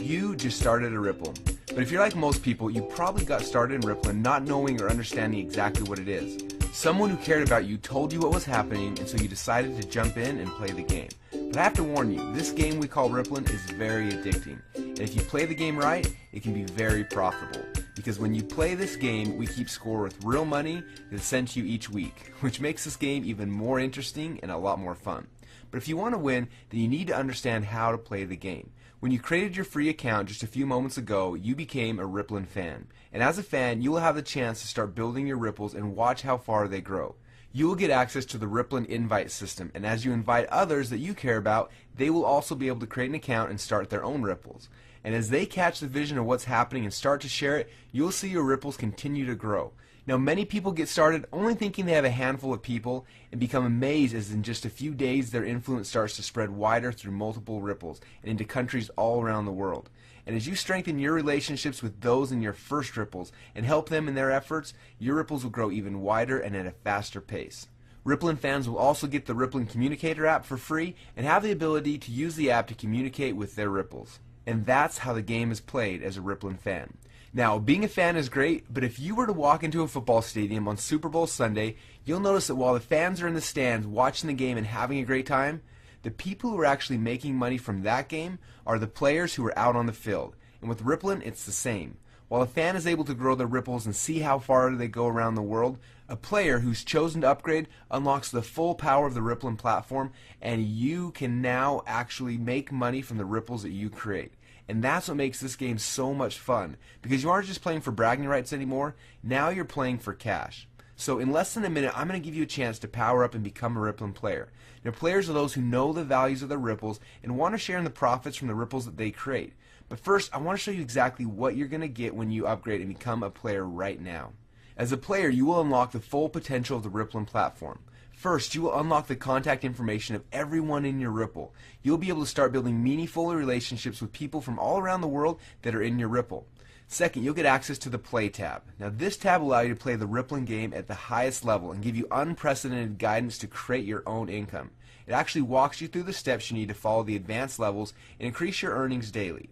You just started a Rippln. But if you're like most people, you probably got started in Rippln not knowing or understanding exactly what it is. Someone who cared about you told you what was happening, and so you decided to jump in and play the game. But I have to warn you, this game we call Rippln is very addicting. And if you play the game right, it can be very profitable. Because when you play this game, we keep score with real money that's sent to you each week, which makes this game even more interesting and a lot more fun. But if you want to win, then you need to understand how to play the game. When you created your free account just a few moments ago, you became a Rippln fan. And as a fan, you will have the chance to start building your ripples and watch how far they grow. You will get access to the Rippln invite system, and as you invite others that you care about, they will also be able to create an account and start their own ripples. And as they catch the vision of what's happening and start to share it, you'll see your ripples continue to grow. Now, many people get started only thinking they have a handful of people and become amazed as in just a few days their influence starts to spread wider through multiple ripples and into countries all around the world. And as you strengthen your relationships with those in your first ripples and help them in their efforts, your ripples will grow even wider and at a faster pace. Rippln fans will also get the Rippln Communicator app for free and have the ability to use the app to communicate with their ripples. And that's how the game is played as a Rippln fan. Now, being a fan is great, but if you were to walk into a football stadium on Super Bowl Sunday, you'll notice that while the fans are in the stands watching the game and having a great time, the people who are actually making money from that game are the players who are out on the field. And with Rippln, it's the same. While a fan is able to grow their ripples and see how far they go around the world, a player who's chosen to upgrade unlocks the full power of the Rippln platform, and you can now actually make money from the ripples that you create. And that's what makes this game so much fun, because you aren't just playing for bragging rights anymore, now you're playing for cash. So in less than a minute, I'm going to give you a chance to power up and become a Rippln player. Now, players are those who know the values of their ripples and want to share in the profits from the ripples that they create. But first, I want to show you exactly what you're going to get when you upgrade and become a player right now. As a player, you will unlock the full potential of the Rippln platform. First, you will unlock the contact information of everyone in your Ripple. You'll be able to start building meaningful relationships with people from all around the world that are in your Ripple. Second, you'll get access to the Play tab. Now, this tab will allow you to play the Rippln game at the highest level and give you unprecedented guidance to create your own income. It actually walks you through the steps you need to follow the advanced levels and increase your earnings daily.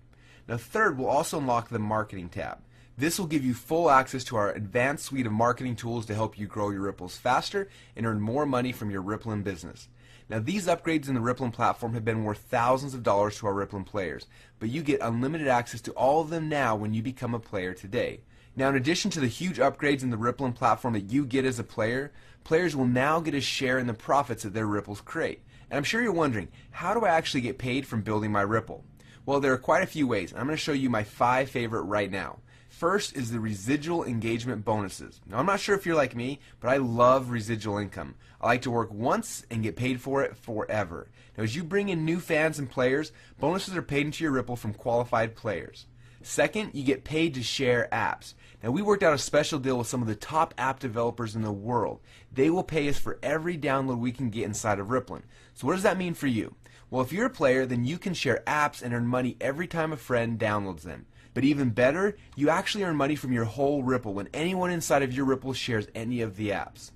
Now, third, we'll also unlock the Marketing tab. This will give you full access to our advanced suite of marketing tools to help you grow your ripples faster and earn more money from your Rippln business. Now, these upgrades in the Rippln platform have been worth thousands of dollars to our Rippln players, but you get unlimited access to all of them now when you become a player today. Now, in addition to the huge upgrades in the Rippln platform that you get as a player, players will now get a share in the profits that their ripples create. And I'm sure you're wondering, how do I actually get paid from building my Ripple? Well, there are quite a few ways. I'm going to show you my 5 favorite right now. First is the residual engagement bonuses. Now, I'm not sure if you're like me, but I love residual income. I like to work once and get paid for it forever. Now, as you bring in new fans and players, bonuses are paid into your Ripple from qualified players. Second, you get paid to share apps. Now, we worked out a special deal with some of the top app developers in the world. They will pay us for every download we can get inside of Rippln. So what does that mean for you? Well, if you're a player, then you can share apps and earn money every time a friend downloads them. But even better, you actually earn money from your whole Ripple when anyone inside of your Ripple shares any of the apps.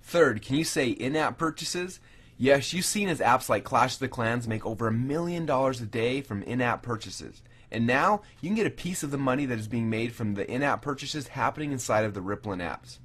Third, can you say in-app purchases? Yes, you've seen as apps like Clash of the Clans make over $1 million a day from in-app purchases. And now, you can get a piece of the money that is being made from the in-app purchases happening inside of the Rippln apps.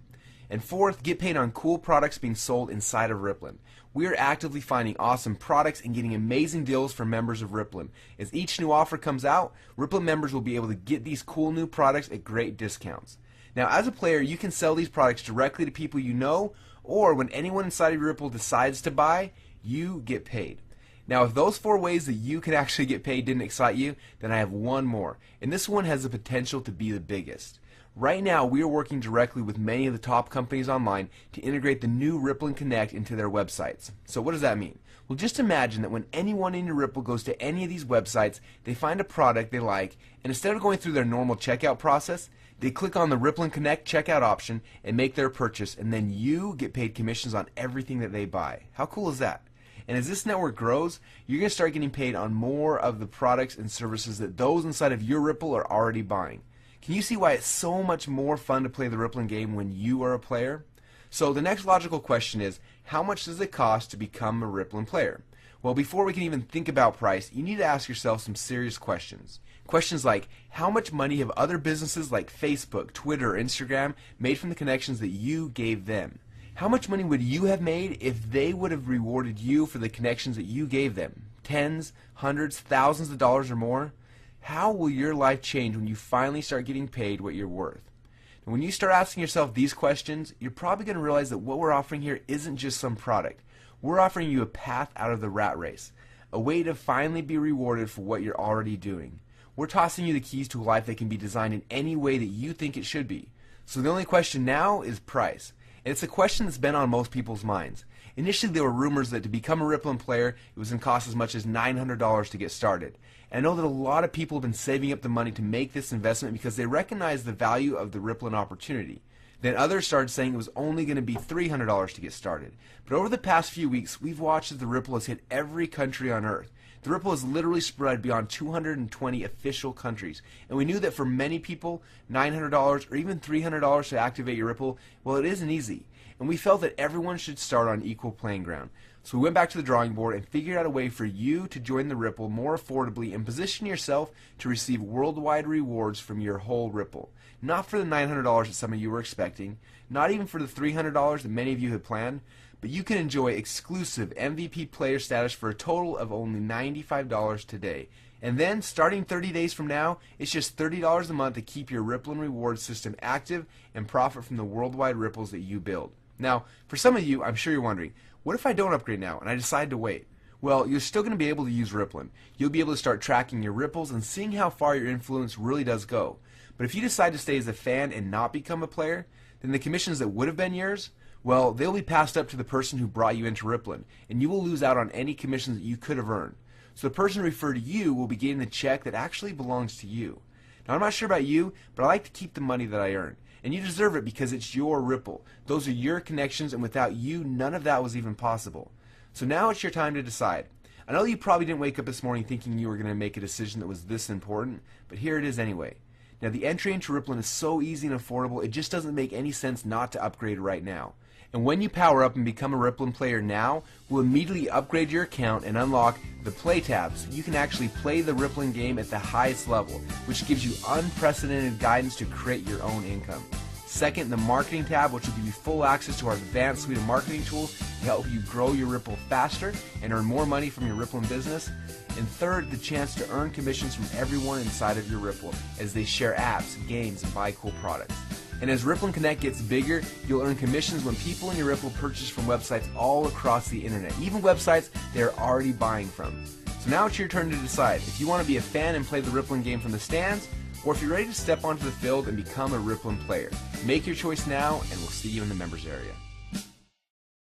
And fourth, get paid on cool products being sold inside of Rippln. We are actively finding awesome products and getting amazing deals for members of Rippln. As each new offer comes out, Rippln members will be able to get these cool new products at great discounts. Now, as a player, you can sell these products directly to people you know, or when anyone inside of your Ripple decides to buy, you get paid. Now, if those 4 ways that you can actually get paid didn't excite you, then I have one more, and this one has the potential to be the biggest. Right now, we are working directly with many of the top companies online to integrate the new Rippln Connect into their websites. So what does that mean? Well, just imagine that when anyone in your Ripple goes to any of these websites, they find a product they like, and instead of going through their normal checkout process, they click on the Rippln Connect checkout option and make their purchase, and then you get paid commissions on everything that they buy. How cool is that? And as this network grows, you're going to start getting paid on more of the products and services that those inside of your Ripple are already buying. Can you see why it's so much more fun to play the Rippln game when you are a player? So the next logical question is, how much does it cost to become a Rippln player? Well, before we can even think about price, you need to ask yourself some serious questions. Questions like, how much money have other businesses like Facebook, Twitter, or Instagram made from the connections that you gave them? How much money would you have made if they would have rewarded you for the connections that you gave them? Tens, hundreds, thousands of dollars or more? How will your life change when you finally start getting paid what you're worth? And when you start asking yourself these questions, you're probably going to realize that what we're offering here isn't just some product. We're offering you a path out of the rat race, a way to finally be rewarded for what you're already doing. We're tossing you the keys to a life that can be designed in any way that you think it should be. So the only question now is price. And it's a question that's been on most people's minds. Initially, there were rumors that to become a Rippln player, it was going to cost as much as $900 to get started. And I know that a lot of people have been saving up the money to make this investment because they recognize the value of the Rippln opportunity. Then others started saying it was only going to be $300 to get started. But over the past few weeks, we've watched as the Rippln has hit every country on earth. The Rippln has literally spread beyond 220 official countries. And we knew that for many people, $900 or even $300 to activate your Rippln, well, it isn't easy. And we felt that everyone should start on equal playing ground. So we went back to the drawing board and figured out a way for you to join the Rippln more affordably and position yourself to receive worldwide rewards from your whole Rippln. Not for the $900 that some of you were expecting, not even for the $300 that many of you had planned, but you can enjoy exclusive MVP player status for a total of only $95 today. And then, starting 30 days from now, it's just $30 a month to keep your Rippln reward system active and profit from the worldwide ripples that you build. Now, for some of you, I'm sure you're wondering, what if I don't upgrade now and I decide to wait? Well, you're still going to be able to use Rippln. You'll be able to start tracking your ripples and seeing how far your influence really does go. But if you decide to stay as a fan and not become a player, then the commissions that would have been yours, well, they'll be passed up to the person who brought you into Rippln, and you will lose out on any commissions that you could have earned. So the person referred to you will be getting the check that actually belongs to you. Now, I'm not sure about you, but I like to keep the money that I earn. And you deserve it because it's your Rippln. Those are your connections, and without you, none of that was even possible. So now it's your time to decide. I know you probably didn't wake up this morning thinking you were going to make a decision that was this important, but here it is anyway. Now, the entry into Rippln is so easy and affordable, it just doesn't make any sense not to upgrade right now. And when you power up and become a Rippln player now, we'll immediately upgrade your account and unlock the Play tab so you can actually play the Rippln game at the highest level, which gives you unprecedented guidance to create your own income. Second, the Marketing tab, which will give you full access to our advanced suite of marketing tools to help you grow your Rippln faster and earn more money from your Rippln business. And third, the chance to earn commissions from everyone inside of your Rippln as they share apps, games, and buy cool products. And as Rippln Connect gets bigger, you'll earn commissions when people in your Rippln purchase from websites all across the internet, even websites they're already buying from. So now it's your turn to decide if you want to be a fan and play the Rippln game from the stands, or if you're ready to step onto the field and become a Rippln player. Make your choice now, and we'll see you in the members area.